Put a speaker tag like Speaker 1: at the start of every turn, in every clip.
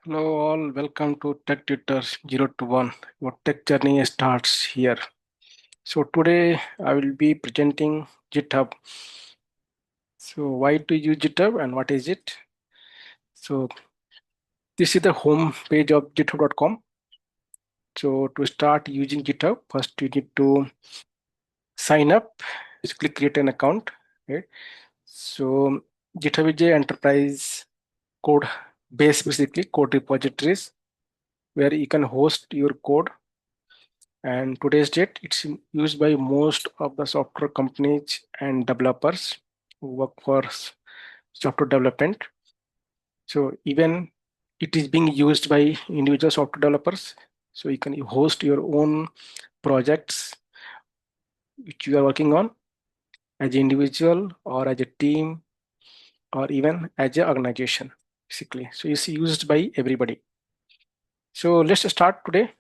Speaker 1: Hello all, welcome to TechkTutor 0 to 1. Your tech journey starts here. So today I will be presenting GitHub. So why to use GitHub and what is it? So this is the home page of github.com. So to start using GitHub, first you need to sign up. Basically create an account. Right? So GitHub is a enterprise code base, basically code repositories where you can host your code. And today's date, it's used by most of the software companies and developers who work for software development. So even it is being used by individual software developers. So you can host your own projects which you are working on as an individual or as a team or even as an organization, basically. So it's used by everybody. So let's start today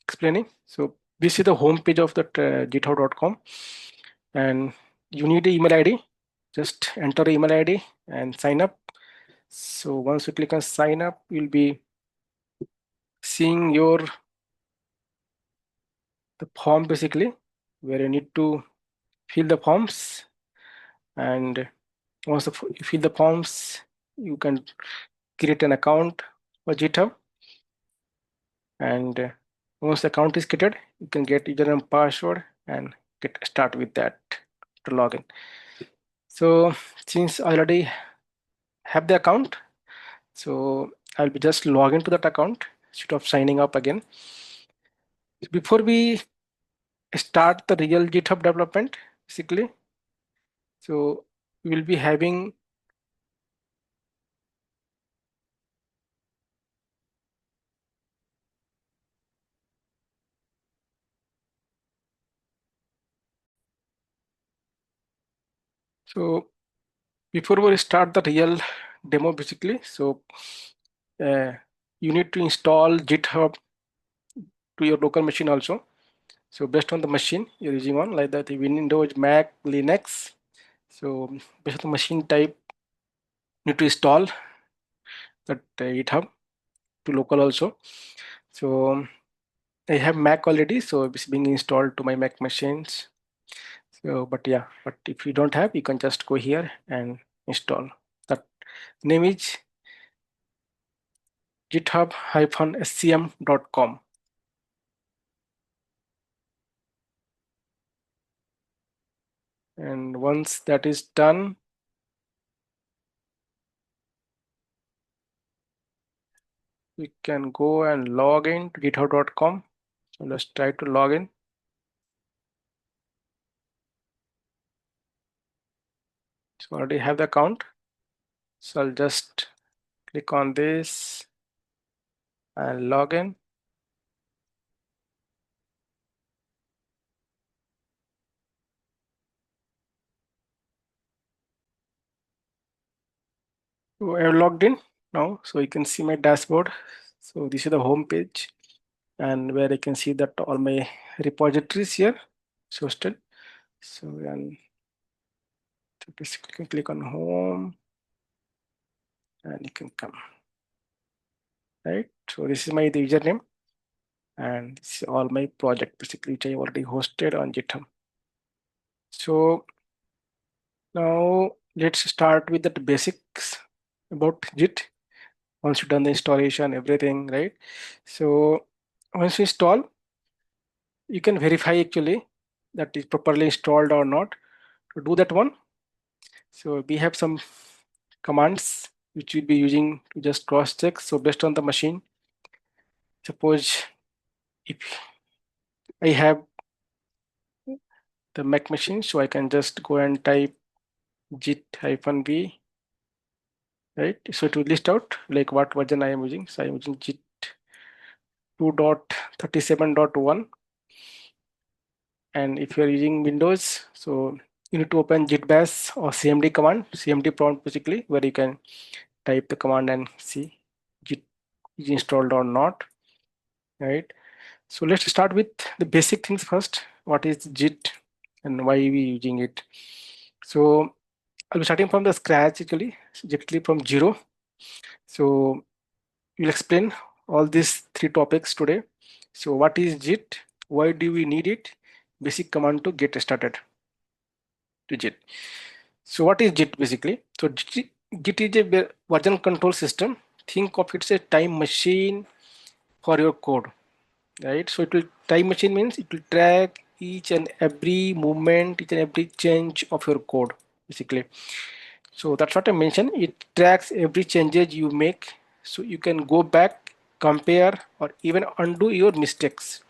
Speaker 1: explaining. So this is the home page of that github.com, and you need an email ID. Just enter email ID and sign up. So once you click on sign up, you'll be seeing the form, basically, where you need to fill the forms. And once you fill the forms, you can create an account for GitHub. And once the account is created, you can get username password and get start with that to login. So since I already have the account, so I'll be just log into that account instead of signing up again. Before we start the real GitHub development, basically, so we'll be having so before we start the real demo, basically, so uh, you need to install GitHub to your local machine also. So based on the machine you're using on, like that, Windows, Mac, Linux. So based on the machine type, you need to install that GitHub to local also. So I have Mac already, so it's being installed to my Mac machines. So, but yeah, but if you don't have, you can just go here and install. That name is github-scm.com. And once that is done, we can go and log in to github.com. So let's try to log in. So I already have the account. So I'll just click on this and log in. So I have logged in now. So you can see my dashboard. So this is the home page, and where I can see that all my repositories here hosted. So and basically you can click on home and you can come, right? So this is my username, and this is all my project basically which I already hosted on GitHub. So now let's start with the basics about Git. Once you've done the installation, everything, right? So once you install, you can verify actually that is properly installed or not. To do that one, so we have some commands which we'll be using to just cross check. So based on the machine, suppose if I have the Mac machine, so I can just go and type git-v, right? So to list out like what version I am using. So I'm using git 2.37.1. And if you're using Windows, so you need to open git bash or cmd command, cmd prompt basically, where you can type the command and see git is installed or not, right? So let's start with the basic things first. What is git and why we using it? So I'll be starting from the scratch actually, directly from zero. So we'll explain all these three topics today. So what is Git? Why do we need it? Basic command to get started to Git. So what is Git basically? So Git is a version control system. Think of it as a time machine for your code, right? So it will time machine means it will track each and every movement, each and every change of your code basically. So that's what I mentioned. It tracks every changes you make, so you can go back, compare, or even undo your mistakes.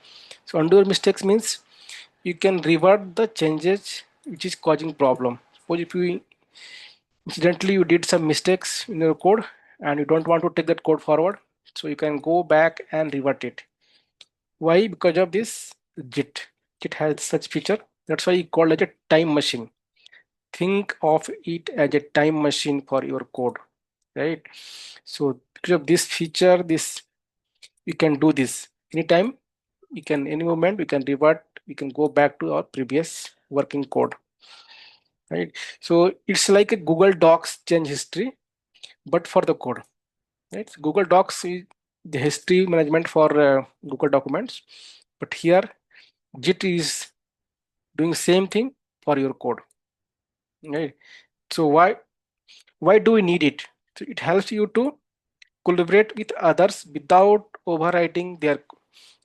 Speaker 1: So undo your mistakes means you can revert the changes which is causing problem. Suppose if you incidentally you did some mistakes in your code and you don't want to take that code forward, so you can go back and revert it. Why? Because of this Git. Git has such feature. That's why it called as a time machine. Think of it as a time machine for your code, right? So because of this feature, this you can do this anytime. You can any moment we can revert. We can go back to our previous working code, right? So it's like a Google Docs change history, but for the code, right? Google Docs is the history management for Google documents, but here Git is doing same thing for your code, right? So why do we need it? So it helps you to collaborate with others without overwriting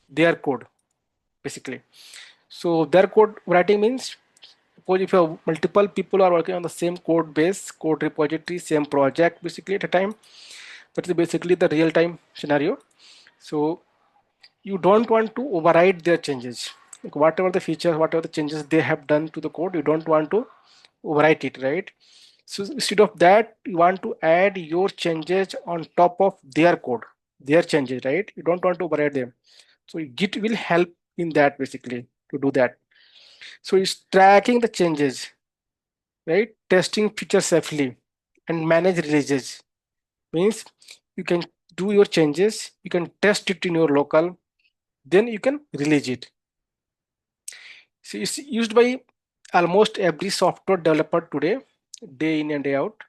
Speaker 1: their code basically. So their code writing means, suppose if you have multiple people are working on the same code base, code repository, same project basically at a time, that is basically the real time scenario. So you don't want to override their changes, like whatever the feature, whatever the changes they have done to the code, you don't want to overwrite it, right? So instead of that, you want to add your changes on top of their code, their changes, right? You don't want to override them. So Git will help in that basically to do that. So it's tracking the changes, right? Testing features safely and manage releases. Means you can do your changes, you can test it in your local, then you can release it. So it's used by almost every software developer today, day in and day out.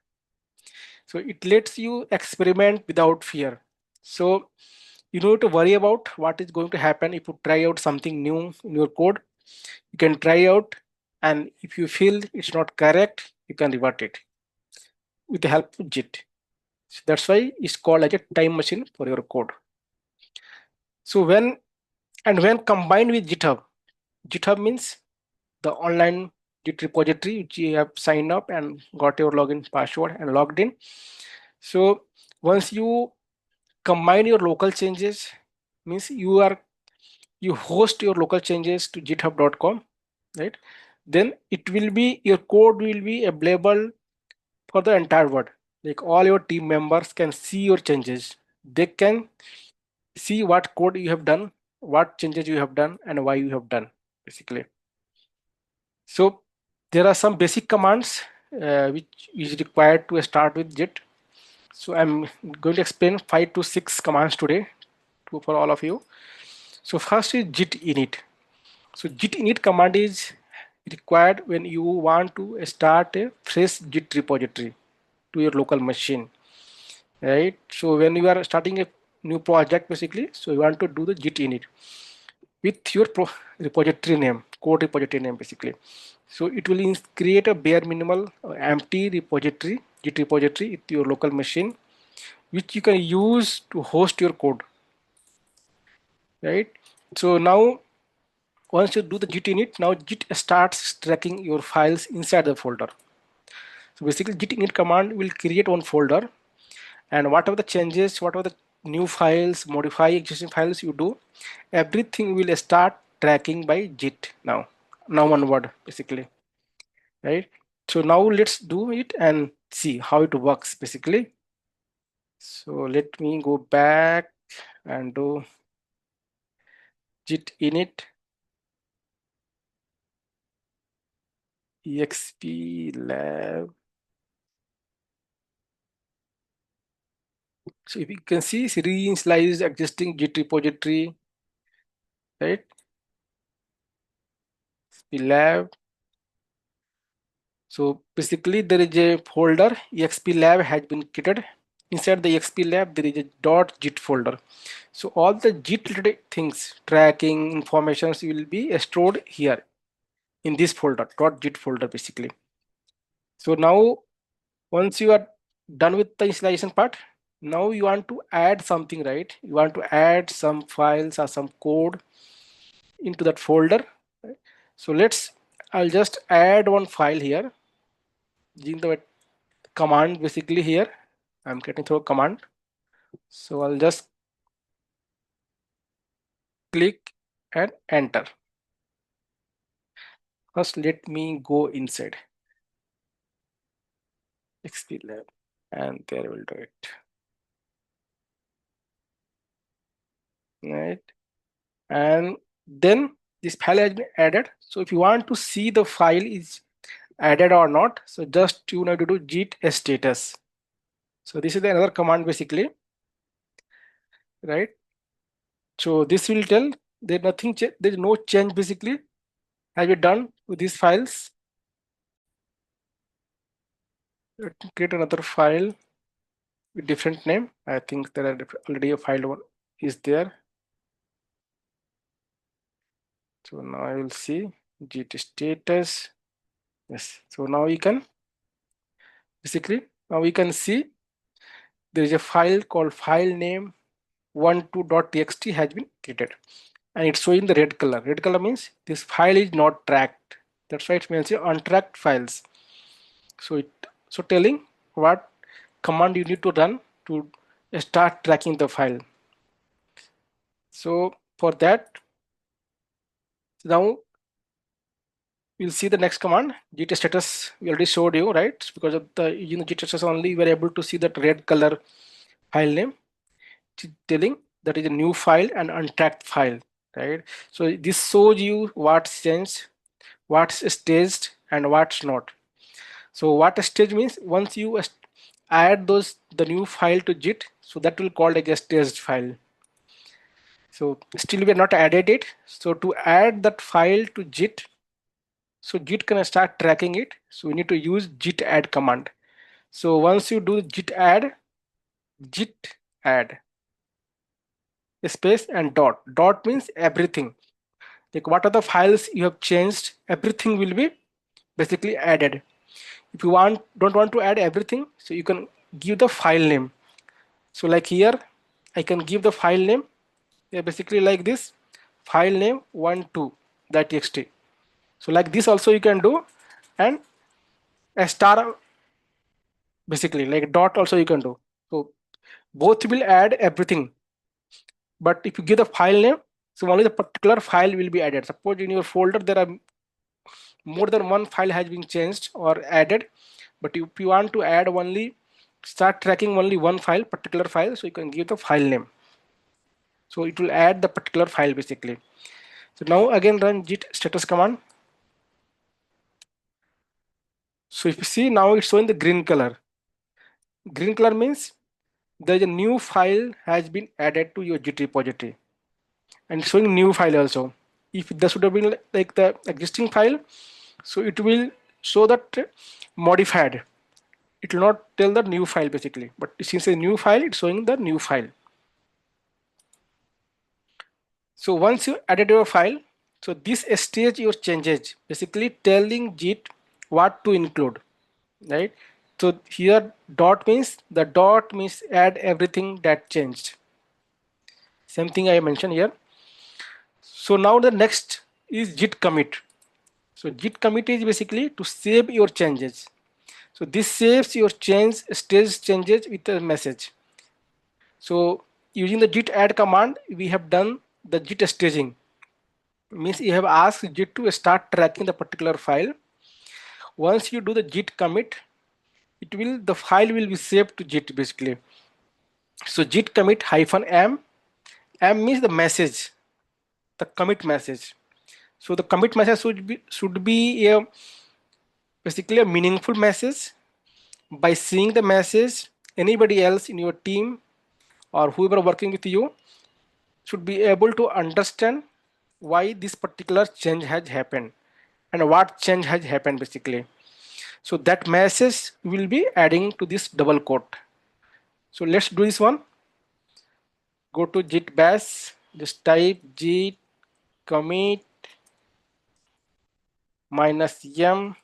Speaker 1: So it lets you experiment without fear. So you don't have to worry about what is going to happen if you try out something new in your code. You can try out, and if you feel it's not correct, you can revert it with the help of Git. So that's why it's called like a time machine for your code. So when combined with GitHub, GitHub means the online Git repository which you have signed up and got your login password and logged in. So once you combine your local changes, means you host your local changes to github.com, right? Then it will be your code will be available for the entire world. Like all your team members can see your changes. They can see what code you have done, what changes you have done, and why you have done basically. So there are some basic commands which is required to start with Git. So I'm going to explain 5 to 6 commands today for all of you. So first is git init. So git init command is required when you want to start a fresh Git repository to your local machine, right? So when you are starting a new project basically, so you want to do the git init with your repository name, code repository name basically. So it will create a bare minimal empty repository, Git repository with your local machine, which you can use to host your code, right? So now once you do the git init, now git starts tracking your files inside the folder. So basically git init command will create one folder, and whatever the changes, whatever the new files, modify existing files you do, everything will start tracking by git now onward basically, right? So now let's do it and see how it works basically. So let me go back and do git init exp lab. So if you can see, it's reinitialize existing Git repository, right? We lab. So basically there is a folder exp lab has been created. Inside the XP lab, there is a .git folder. So all the Git related things, tracking, informations will be stored here in this folder, .git folder basically. So now once you are done with the installation part, now you want to add something, right? You want to add some files or some code into that folder. Right? So I'll just add one file here using the command basically here. I'm getting through a command. So I'll just click and enter. First, let me go inside XP lab and there will do it. Right. And then this file has been added. So if you want to see the file is added or not, so just you need to do git status. So this is another command basically, right? So this will tell there's nothing, there's no change basically has been done with these files. Let me create another file with different name. I think there are already a file one is there. So now I will see git status. Yes. So now we can basically now we can see there is a file called file name 12.txt has been created and it's showing the red color. Red color means this file is not tracked. That's why it means untracked files. So telling what command you need to run to start tracking the file. So for that, now we'll see the next command git status. We already showed you, right? Because of the using the git status only we were able to see that red color file name telling that is a new file and untracked file, right? So this shows you what's changed, what's staged and what's not. So what stage means once you add those the new file to git, so that will call like a staged file. So still we are not added it. So to add that file to git, so git can start tracking it, so we need to use git add command. So once you do git add space and dot means everything, like what are the files you have changed, everything will be basically added. If you don't want to add everything, so you can give the file name. So like here I can give the file name, basically like this, file name 12.txt. So like this also you can do, and a star basically like dot also you can do. So both will add everything, but if you give the file name, so only the particular file will be added. Suppose in your folder there are more than one file has been changed or added, but if you want to add only start tracking only one file, particular file, so you can give the file name, so it will add the particular file basically. So now again run git status command. So if you see now it's showing the green color. Green color means there is a new file has been added to your git repository and it's showing new file also. If this would have been like the existing file, so it will show that modified, it will not tell the new file basically, but since a new file it's showing the new file. So once you added your file, so this stage your changes basically telling git what to include, right? So here dot means add everything that changed, same thing I mentioned here. So now the next is git commit. So git commit is basically to save your changes. So this saves your stage changes with a message. So using the git add command, we have done the git staging. Means you have asked git to start tracking the particular file. Once you do the git commit, the file will be saved to git basically. So git commit -m, m means the message, the commit message. So the commit message should be basically a meaningful message. By seeing the message, anybody else in your team or whoever working with you should be able to understand why this particular change has happened and what change has happened basically. So that message will be adding to this double quote. So let's do this one. Go to git bash, just type git commit -m,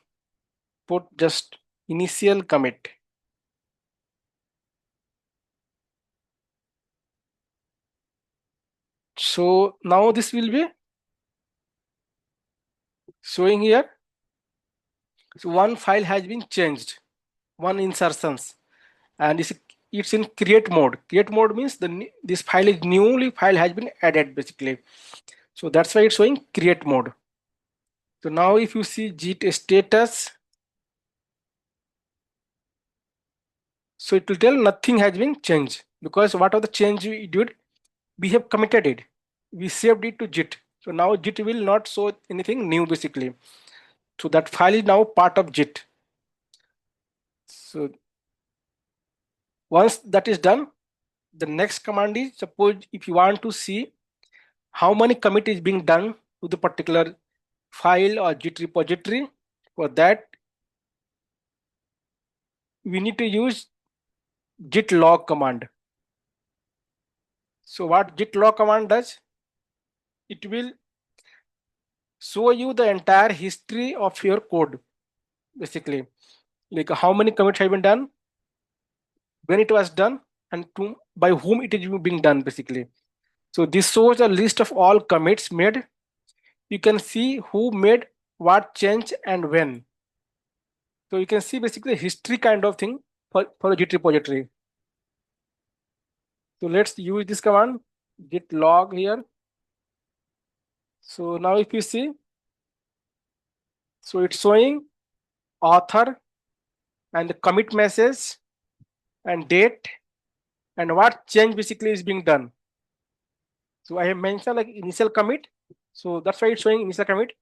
Speaker 1: put just initial commit. So now this will be showing here. So one file has been changed, one insertions, and it's in create mode. Create mode means this file is newly file has been added basically. So that's why it's showing create mode. So now if you see git status, so it will tell nothing has been changed, because what are the change we did, we have committed it, we saved it to git. So now git will not show anything new basically. So that file is now part of git. So once that is done, the next command is, suppose if you want to see how many commit is being done to the particular file or git repository, for that we need to use git log command. So what git log command does, it will show you the entire history of your code basically, like how many commits have been done, when it was done, and to by whom it is being done basically. So this shows a list of all commits made. You can see who made what change and when. So you can see basically history kind of thing for a git repository. So let's use this command git log here. So now if you see, so it's showing author and the commit message and date and what change basically is being done. So I have mentioned like initial commit. So that's why it's showing initial commit.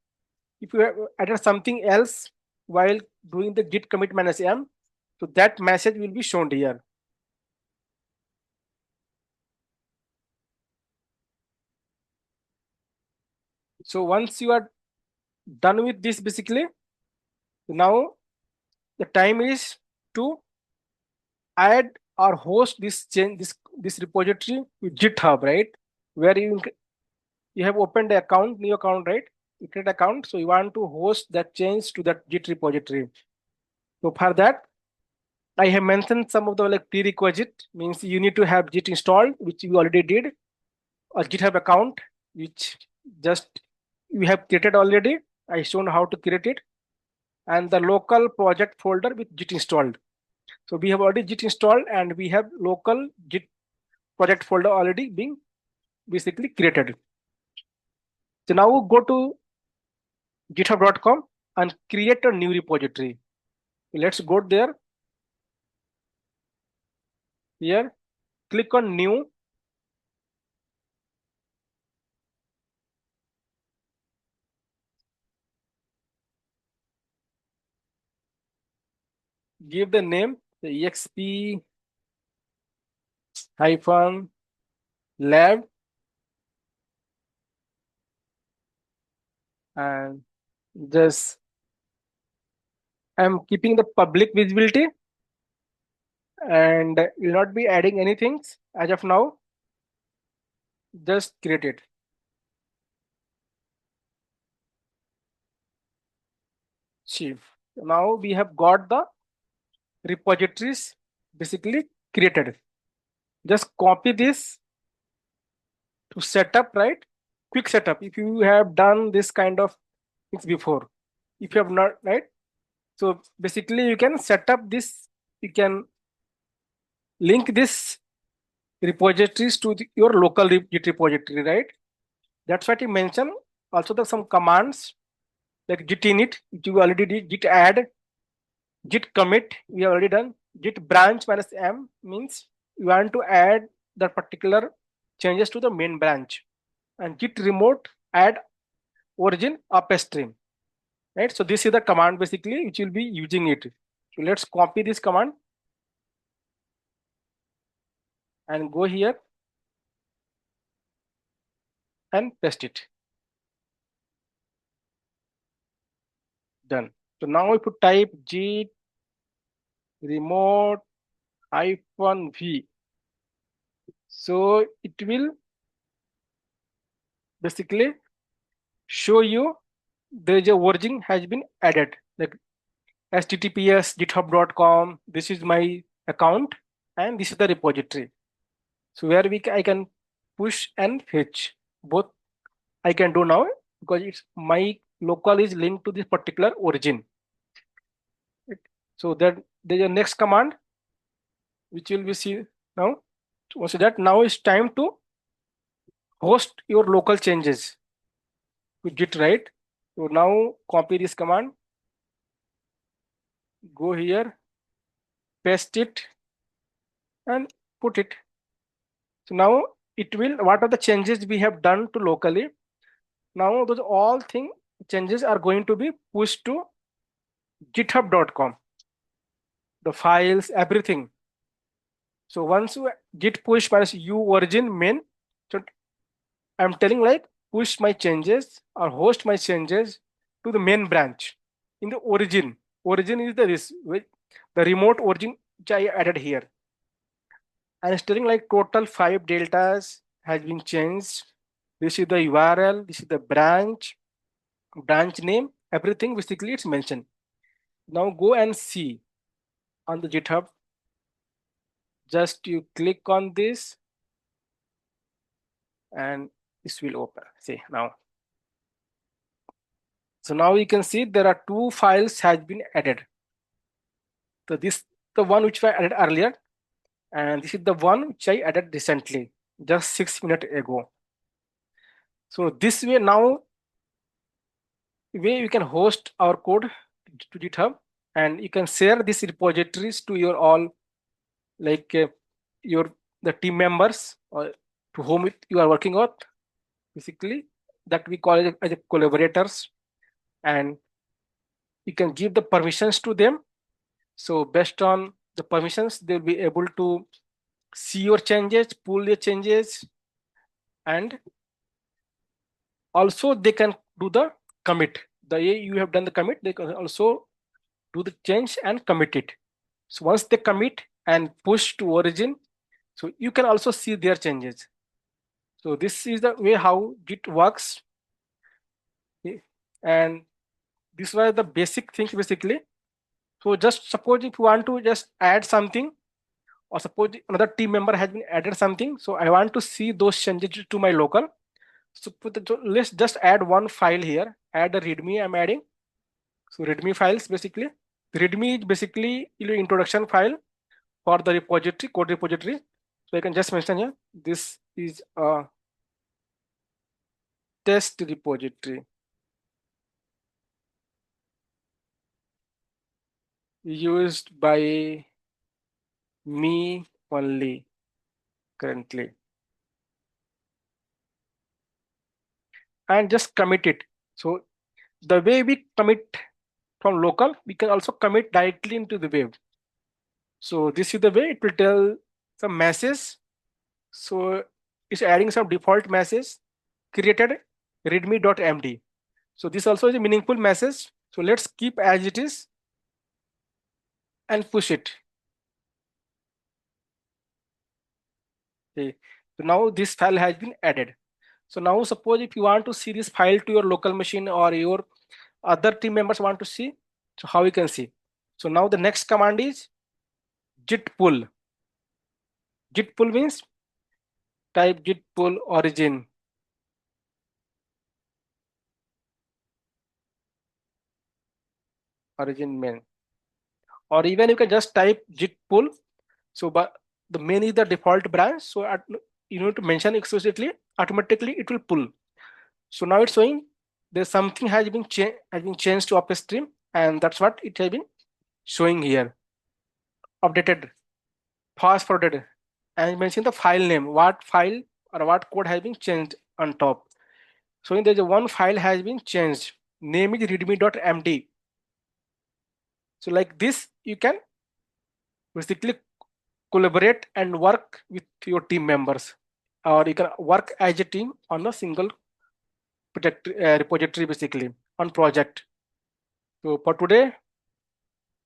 Speaker 1: If you have added something else while doing the git commit -m, so that message will be shown here. So once you are done with this basically, now the time is to add or host this change, this repository with GitHub, right? Where you have opened the account, new account, right? You create account, so you want to host that change to that Git repository. So for that, I have mentioned some of the like prerequisite, means you need to have Git installed, which you already did, a GitHub account, which just you have created already. I shown how to create it, and the local project folder with Git installed. So we have already Git installed, and we have local Git project folder already being basically created. So now go to github.com and create a new repository. Let's go there. Here, click on new. Give the name, the exp hyphen lab, and just I'm keeping the public visibility and will not be adding anything as of now. Just create it. See, now we have got the repositories basically created. Just copy this to set up, right? Quick setup. If you have done this kind of things before, if you have not, right? So basically, you can set up this. You can link this repositories to your local Git repository, right? That's what you mentioned. Also, there's some commands like git init, which you already did, git add, git commit, we have already done. Git branch -m means you want to add the particular changes to the main branch. And git remote add origin upstream, right? So this is the command basically which will be using it. So let's copy this command and go here and paste it. Done. So now if you type git remote -v, So it will basically show you there is a version has been added, like https github.com. This is my account and this is the repository. So where I can push and fetch both. I can do now because it's my local is linked to this particular origin. So that there's a next command which will be see now. So that now it's time to host your local changes to Git, right? So now copy this command, go here, paste it, and put it. So now it will, what are the changes we have done to locally? Now those all thing changes are going to be pushed to github.com, the files, everything. So once you git push minus u origin main, so I'm telling like push my changes or host my changes to the main branch in the origin. Origin is the this the remote origin which I added here. And it's telling like total 5 deltas has been changed. This is the URL, this is the branch name, everything basically it's mentioned. Now go and see on the GitHub. Just you click on this and this will open. See now. So now you can see there are 2 files has been added. So this the one which I added earlier, and this is the one which I added recently, just 6 minutes ago. So this way now we can host our code to GitHub, and you can share these repositories to your all like your the team members or to whom you are working with, basically that we call it as a collaborators, and you can give the permissions to them. So based on the permissions, they'll be able to see your changes, pull your changes, and also they can do the commit. The way you have done the commit, they can also do the change and commit it. So once they commit and push to origin, so you can also see their changes. So this is the way how Git works. Okay. And these were the basic things basically. So just suppose if you want to just add something, or suppose another team member has been added something, so I want to see those changes to my local. So let's just add one file here, add a readme I'm adding. So readme files basically. The readme is basically your introduction file for the repository, code repository. So I can just mention here, this is a test repository used by me only currently, and just commit it. So the way we commit from local, we can also commit directly into the web. So this is the way it will tell some message. So it's adding some default message created readme.md. So this also is a meaningful message. So let's keep as it is and push it. Okay. So now this file has been added. So now suppose if you want to see this file to your local machine or your other team members want to see, so how you can see. So now the next command is git pull. Git pull means type git pull origin. Origin main. Or even you can just type git pull. So but the main is the default branch. So you need to mention explicitly, automatically it will pull. So now it's showing there's something has been changed to upstream, and that's what it has been showing here. Updated, fast forwarded, and mention the file name, what file or what code has been changed on top. So there's a one file has been changed. Name is readme.md. So like this, you can basically collaborate and work with your team members, or you can work as a team on a single repository basically on project. So for today,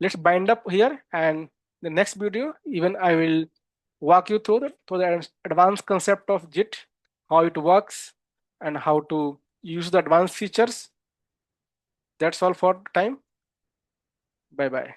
Speaker 1: let's bind up here, and the next video even I will walk you through the advanced concept of Git, how it works, and how to use the advanced features. That's all for time. Bye bye.